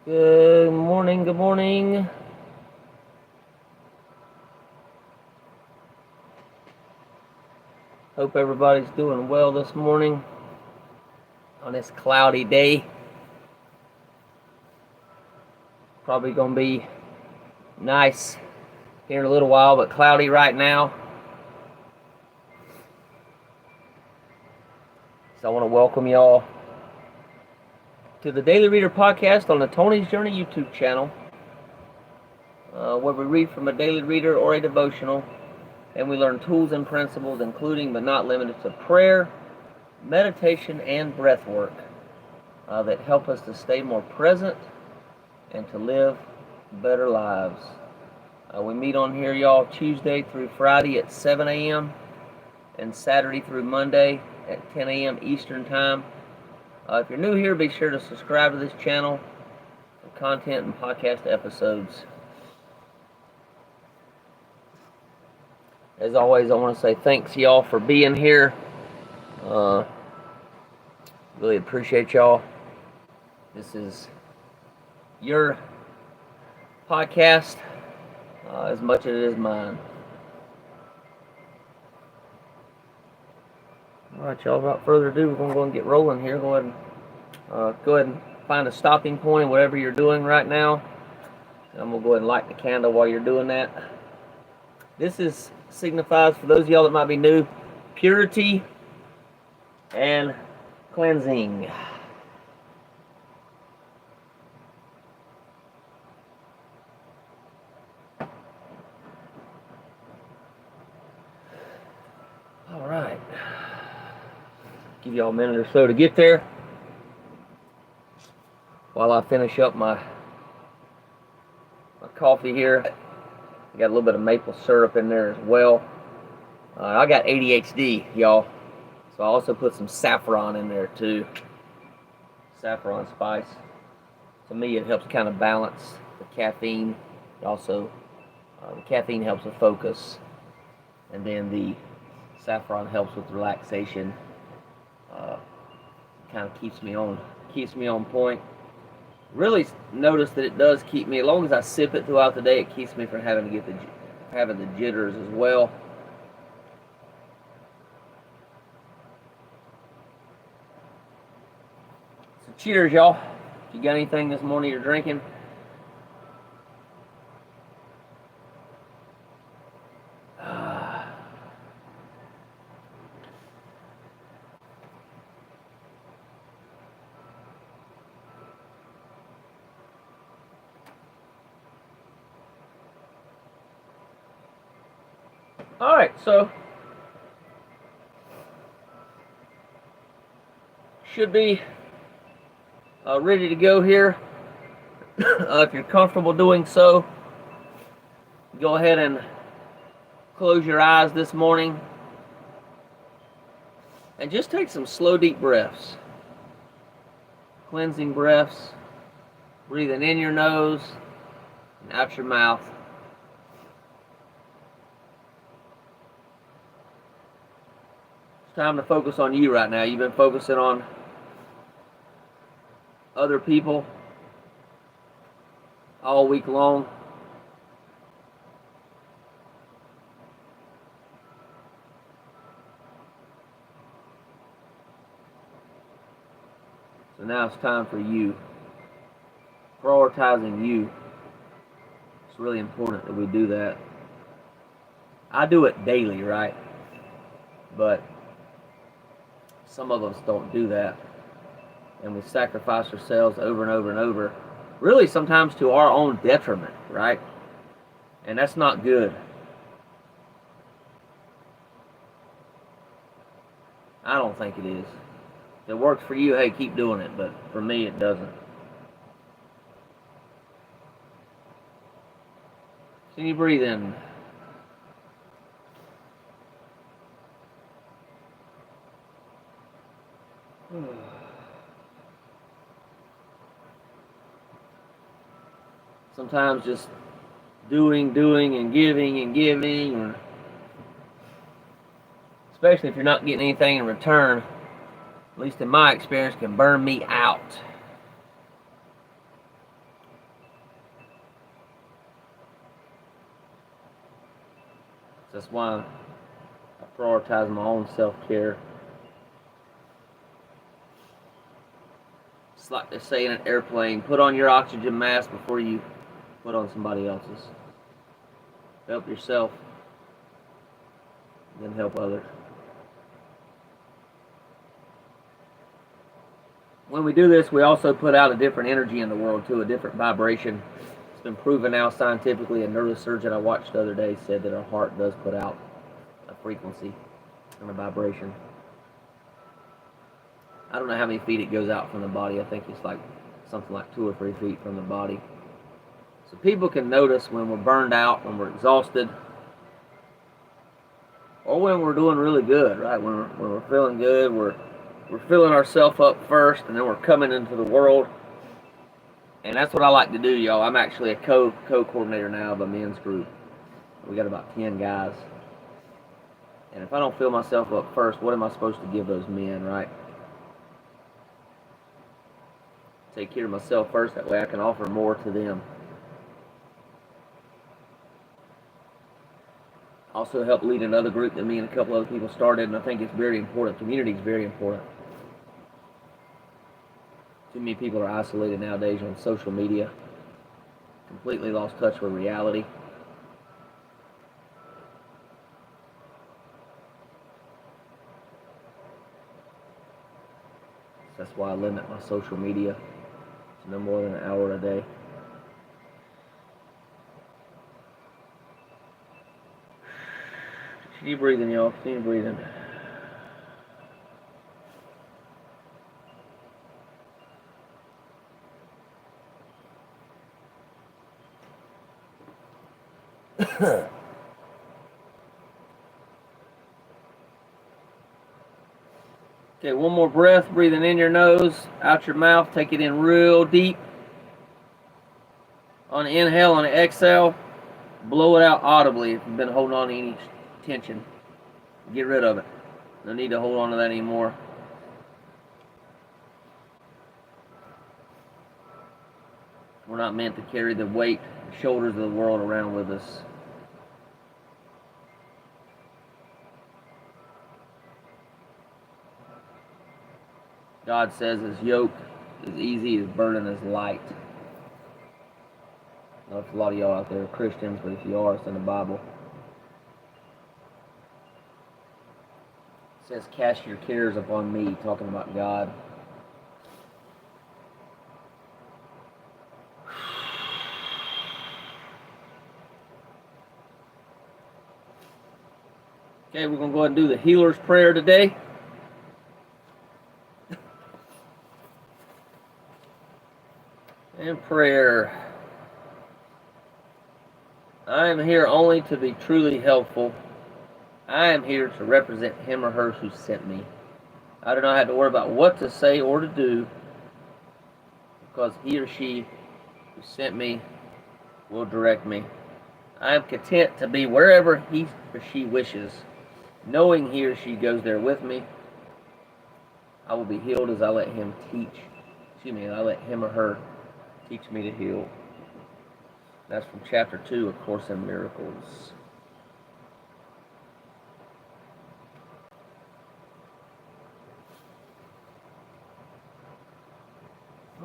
Good morning, good morning. Hope everybody's doing well this morning on this cloudy day. Probably going to be nice here in a little while, but cloudy right now. So I want to welcome y'all to the Daily Reader podcast on the Tony's Journey YouTube channel, where we read from a daily reader or a devotional, and we learn tools and principles, including but not limited to prayer, meditation, and breath work that help us to stay more present and to live better lives. We meet on here, y'all, Tuesday through Friday at 7 a.m. and Saturday through Monday at 10 a.m. Eastern Time. If you're new here, be sure to subscribe to this channel for content and podcast episodes. As always, I want to say thanks, y'all, for being here. Really appreciate y'all. This is your podcast as much as it is mine. Alright, y'all, without further ado, we're going to go and get rolling here. Go ahead and find a stopping point, whatever you're doing right now. I'm going to go ahead and light the candle while you're doing that. This signifies, for those of y'all that might be new, purity and cleansing. Alright. Give y'all a minute or so to get there while I finish up my coffee here. I got a little bit of maple syrup in there as well. I got ADHD, y'all, so I also put some saffron in there too. Saffron spice. To me, it helps kind of balance the caffeine. Also, the caffeine helps with focus, and then the saffron helps with relaxation. Kind of keeps me on point. Really notice that it does keep me, as long as I sip it throughout the day, it keeps me from having the jitters as well. So cheers, y'all. If you got anything this morning you're drinking, alright, so should be ready to go here. If you're comfortable doing so, go ahead and close your eyes this morning and just take some slow, deep breaths. Cleansing breaths, breathing in your nose and out your mouth. Time to focus on you right now. You've been focusing on other people all week long. So now it's time for you. Prioritizing you. It's really important that we do that. I do it daily, right? But some of us don't do that, and we sacrifice ourselves over and over and over, really sometimes to our own detriment, right? And that's not good. I don't think it is. If it works for you, hey, keep doing it, but for me, it doesn't. Can you breathe in? Sometimes just doing and giving, or especially if you're not getting anything in return, at least in my experience, can burn me out. So that's why I prioritize my own self-care. It's like they say in an airplane, put on your oxygen mask before you put on somebody else's. Help yourself, then help others. When we do this, we also put out a different energy in the world too, a different vibration. It's been proven now scientifically. A neurosurgeon I watched the other day said that our heart does put out a frequency and a vibration. I don't know how many feet it goes out from the body. I think it's like something like 2 or 3 feet from the body. So people can notice when we're burned out, when we're exhausted, or when we're doing really good, right? When we're feeling good, we're filling ourselves up first, and then we're coming into the world. And that's what I like to do, y'all. I'm actually a co-coordinator now of a men's group. We got about 10 guys. And if I don't fill myself up first, what am I supposed to give those men, right? Take care of myself first, that way I can offer more to them. Also help lead another group that me and a couple other people started, and I think it's very important. Community is very important. Too many people are isolated nowadays on social media, completely lost touch with reality. That's why I limit my social media to no more than an hour a day. Continue breathing, y'all. Continue breathing. Okay, one more breath. Breathing in your nose, out your mouth. Take it in real deep. On the inhale, on the exhale, blow it out audibly if you've been holding on to any tension. Get rid of it. No need to hold on to that anymore. We're not meant to carry the weight, the shoulders of the world around with us. God says his yoke is easy, his burden is light. I know if a lot of y'all out there are Christians, but if you are, it's in the Bible. It says, cast your cares upon me, talking about God. Okay, we're going to go ahead and do the healer's prayer today. And prayer. I am here only to be truly helpful. I am here to represent him or her who sent me. I do not have to worry about what to say or to do, because he or she who sent me will direct me. I am content to be wherever he or she wishes, knowing he or she goes there with me. I will be healed as I let him I let him or her teach me to heal. That's from chapter 2 of Course in Miracles.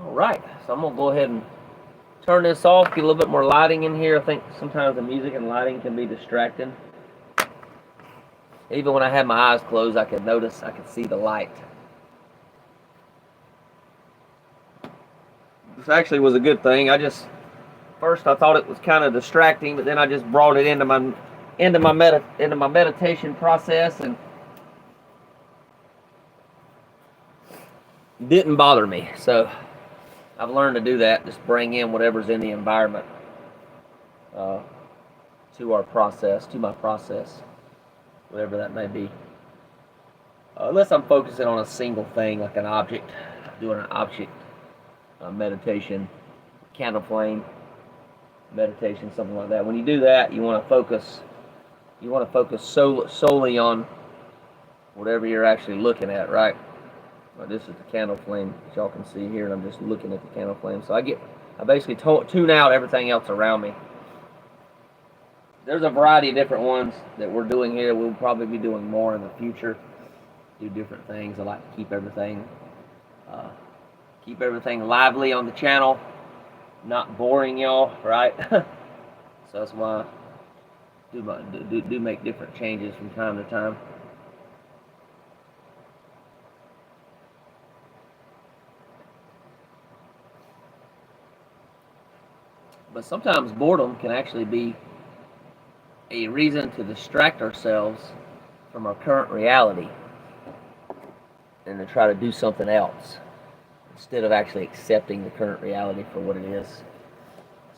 Alright, so I'm going to go ahead and turn this off, get a little bit more lighting in here. I think sometimes the music and lighting can be distracting. Even when I had my eyes closed, I could see the light. This actually was a good thing. First I thought it was kind of distracting, but then I just brought it into my meditation process, and it didn't bother me. So I've learned to do that. Just bring in whatever's in the environment to my process, whatever that may be. Unless I'm focusing on a single thing, like an object, doing an object meditation, candle flame meditation, something like that. When you do that, you want to focus solely on whatever you're actually looking at, right? Well, this is the candle flame that y'all can see here, and I'm just looking at the candle flame. So I basically tune out everything else around me. there's a variety of different ones that we're doing here. We'll probably be doing more in the future. Do different things. I like to uh, keep everything lively on the channel, not boring y'all, right? So that's why I do make different changes from time to time. But sometimes boredom can actually be a reason to distract ourselves from our current reality and to try to do something else instead of actually accepting the current reality for what it is.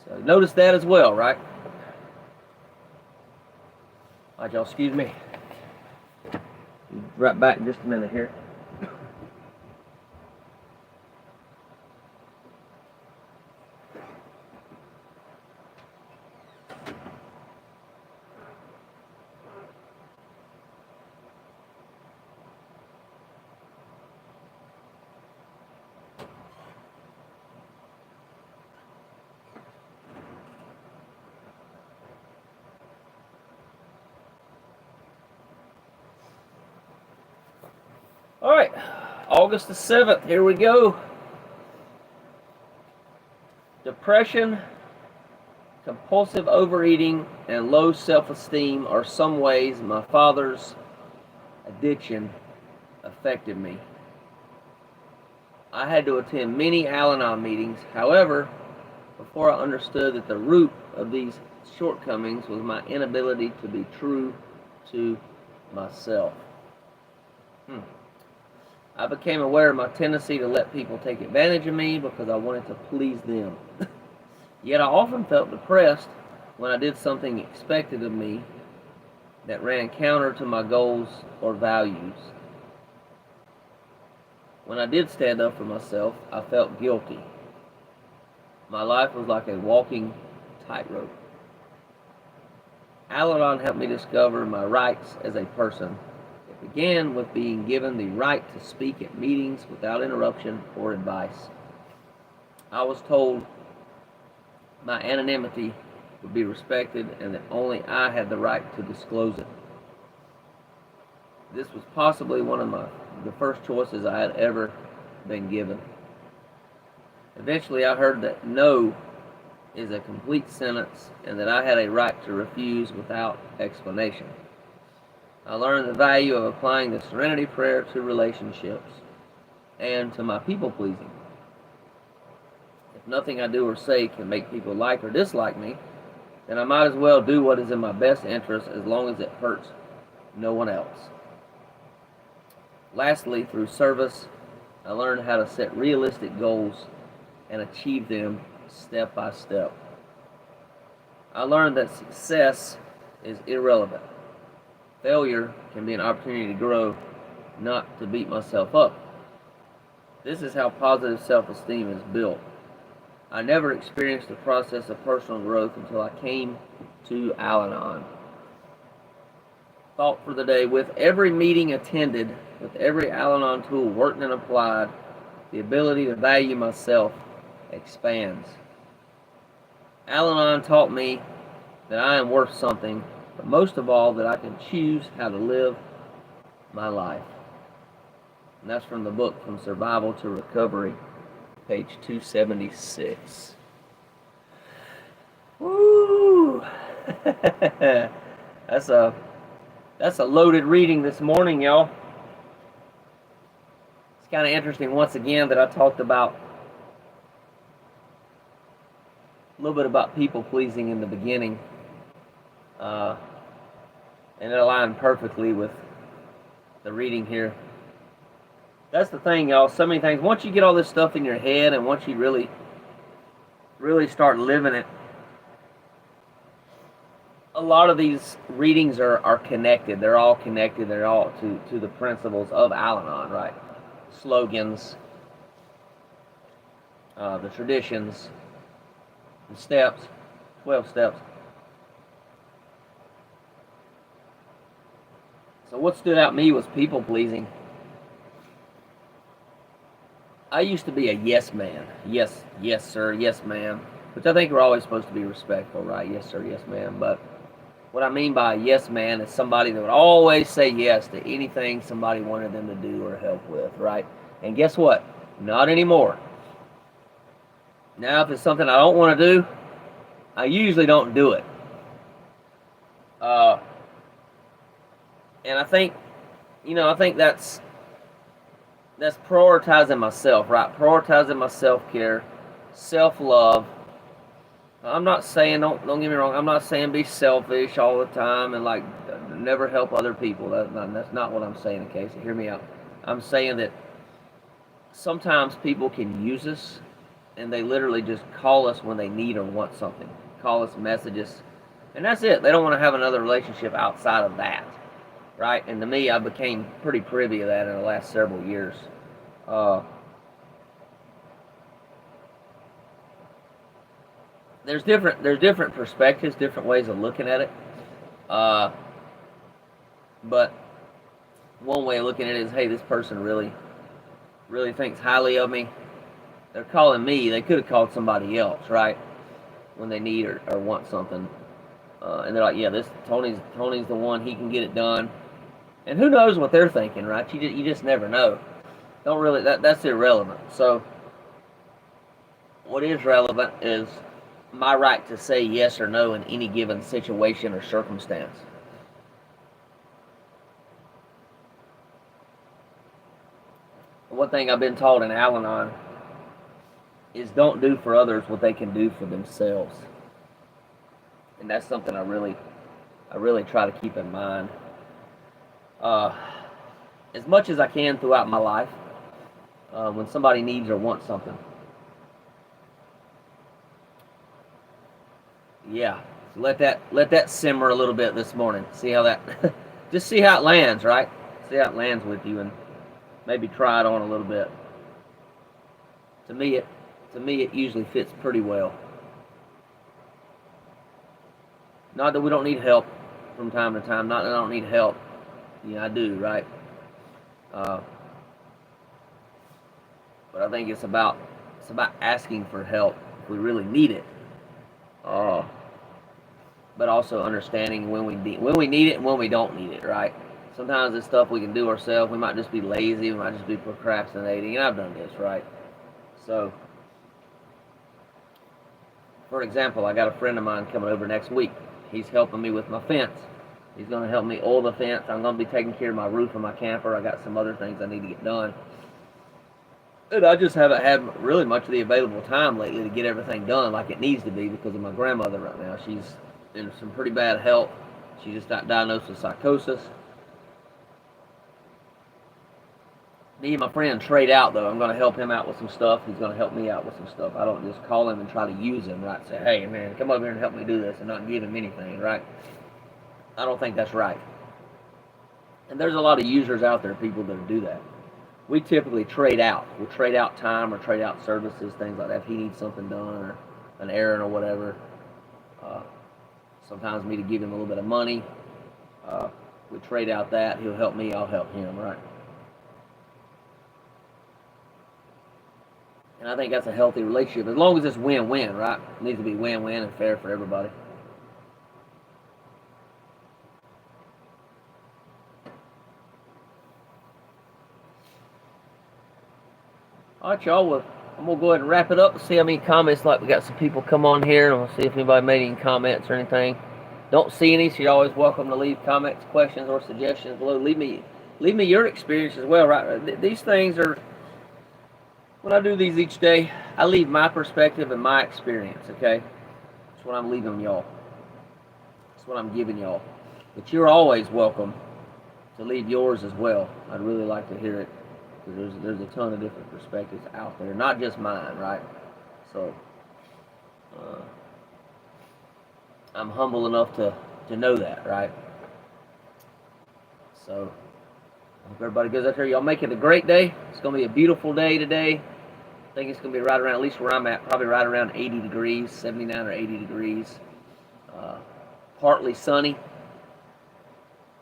So notice that as well, right? All right, y'all, excuse me. Right back in just a minute here. All right, August the 7th, here we go. Depression, compulsive overeating, and low self-esteem are some ways my father's addiction affected me. I had to attend many Al-Anon meetings. However, before I understood that the root of these shortcomings was my inability to be true to myself. I became aware of my tendency to let people take advantage of me because I wanted to please them. Yet I often felt depressed when I did something expected of me that ran counter to my goals or values. When I did stand up for myself, I felt guilty. My life was like a walking tightrope. Al-Anon helped me discover my rights as a person. It began with being given the right to speak at meetings without interruption or advice. I was told my anonymity would be respected and that only I had the right to disclose it. This was possibly one of the first choices I had ever been given. Eventually I heard that no is a complete sentence and that I had a right to refuse without explanation. I learned the value of applying the Serenity Prayer to relationships and to my people-pleasing. If nothing I do or say can make people like or dislike me, then I might as well do what is in my best interest as long as it hurts no one else. Lastly, through service, I learned how to set realistic goals and achieve them step by step. I learned that success is irrelevant. Failure can be an opportunity to grow, not to beat myself up. This is how positive self-esteem is built. I never experienced the process of personal growth until I came to Al-Anon. Thought for the day: with every meeting attended, with every Al-Anon tool worked and applied, the ability to value myself expands. Al-Anon taught me that I am worth something, but most of all that I can choose how to live my life. And that's from the book From Survival to Recovery, page 276. Woo! That's a loaded reading this morning, y'all. It's kind of interesting once again that I talked about a little bit about people pleasing in the beginning. And it aligned perfectly with the reading here. That's the thing, y'all. So many things. Once you get all this stuff in your head and once you really start living it, a lot of these readings are connected. They're all connected. They're all to the principles of Al-Anon, right? Slogans, the traditions, the steps, 12 steps. So what stood out to me was people pleasing. I used to be a yes man. Yes sir, yes ma'am. Which I think we're always supposed to be respectful, right? Yes sir, yes ma'am. But What I mean by a yes man is somebody that would always say yes to anything somebody wanted them to do or help with, right? And guess what? Not anymore. Now, if it's something I don't want to do, I usually don't do it. And I think, I think that's prioritizing myself, right? Prioritizing my self-care, self-love. I'm not saying, don't get me wrong, I'm not saying be selfish all the time and like never help other people. That's not what I'm saying, okay? So hear me out. I'm saying that sometimes people can use us and they literally just call us when they need or want something. Call us, messages, and that's it. They don't want to have another relationship outside of that, right? And to me, I became pretty privy to that in the last several years. There's different perspectives, different ways of looking at it. But one way of looking at it is, hey, this person really thinks highly of me. They're calling me. They could have called somebody else, right? When they need or want something, and they're like, yeah, this Tony's the one. He can get it done. And who knows what they're thinking, right? You just never know. Don't really. That's irrelevant. So what is relevant is my right to say yes or no in any given situation or circumstance. One thing I've been taught in Al-Anon is don't do for others what they can do for themselves. And that's something I really try to keep in mind. As much as I can throughout my life, when somebody needs or wants something. Yeah, so let that simmer a little bit this morning. See how that, just see how it lands, right? See how it lands with you, and maybe try it on a little bit. To me, it usually fits pretty well. Not that we don't need help from time to time. Not that I don't need help. I do, right? But I think it's about asking for help if we really need it. But also understanding when we need it and when we don't need it, right? Sometimes it's stuff we can do ourselves. We might just be lazy. We might just be procrastinating. And I've done this, right? So, for example, I got a friend of mine coming over next week. He's helping me with my fence. He's going to help me oil the fence. I'm going to be taking care of my roof of my camper. I got some other things I need to get done. And I just haven't had really much of the available time lately to get everything done like it needs to be because of my grandmother right now. She's in some pretty bad health. She just got diagnosed with psychosis. Me and my friend trade out, though. I'm going to help him out with some stuff. He's going to help me out with some stuff. I don't just call him and try to use him, right? Say, hey, man, come over here and help me do this and not give him anything, right? I don't think that's right. And there's a lot of users out there, people that do that. We typically trade out. We'll trade out time or trade out services, things like that. If he needs something done or an errand or whatever, sometimes me to give him a little bit of money. We trade out that. He'll help me, I'll help him, right? And I think that's a healthy relationship, as long as it's win-win, right? It needs to be win-win and fair for everybody. All right, y'all. Well, I'm going to go ahead and wrap it up and see how many comments. Like, we got some people come on here, and we'll see if anybody made any comments or anything. Don't see any, so you're always welcome to leave comments, questions, or suggestions below. Leave me your experience as well, right? These things are, when I do these each day, I leave my perspective and my experience, okay? That's what I'm leaving y'all. That's what I'm giving y'all. But you're always welcome to leave yours as well. I'd really like to hear it. There's a ton of different perspectives out there, not just mine, right? So I'm humble enough to know that, right? So I hope everybody goes out there. Y'all make it a great day. It's going to be a beautiful day today. I think it's going to be right around, at least where I'm at, probably right around 80 degrees, 79 or 80 degrees. Partly sunny.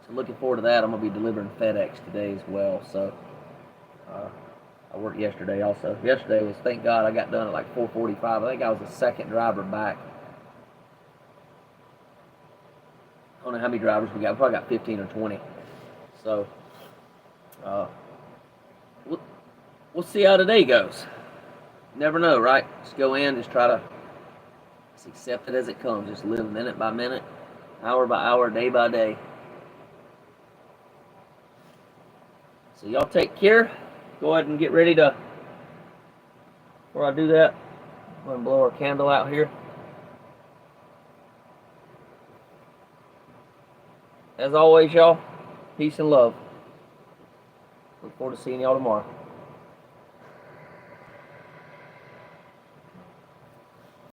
So looking forward to that. I'm going to be delivering FedEx today as well. So I worked yesterday also. Yesterday was, thank God, I got done at like 4:45. I think I was the second driver back I don't know how many drivers we got. We probably got 15 or 20. So, we'll see how today goes. Never know, right? Just go in, just try to just accept it as it comes. Just live minute by minute, hour by hour, day by day. So y'all take care. Go ahead and get ready to, before I do that, I'm going to blow our candle out here. As always, y'all, peace and love. Look forward to seeing y'all tomorrow.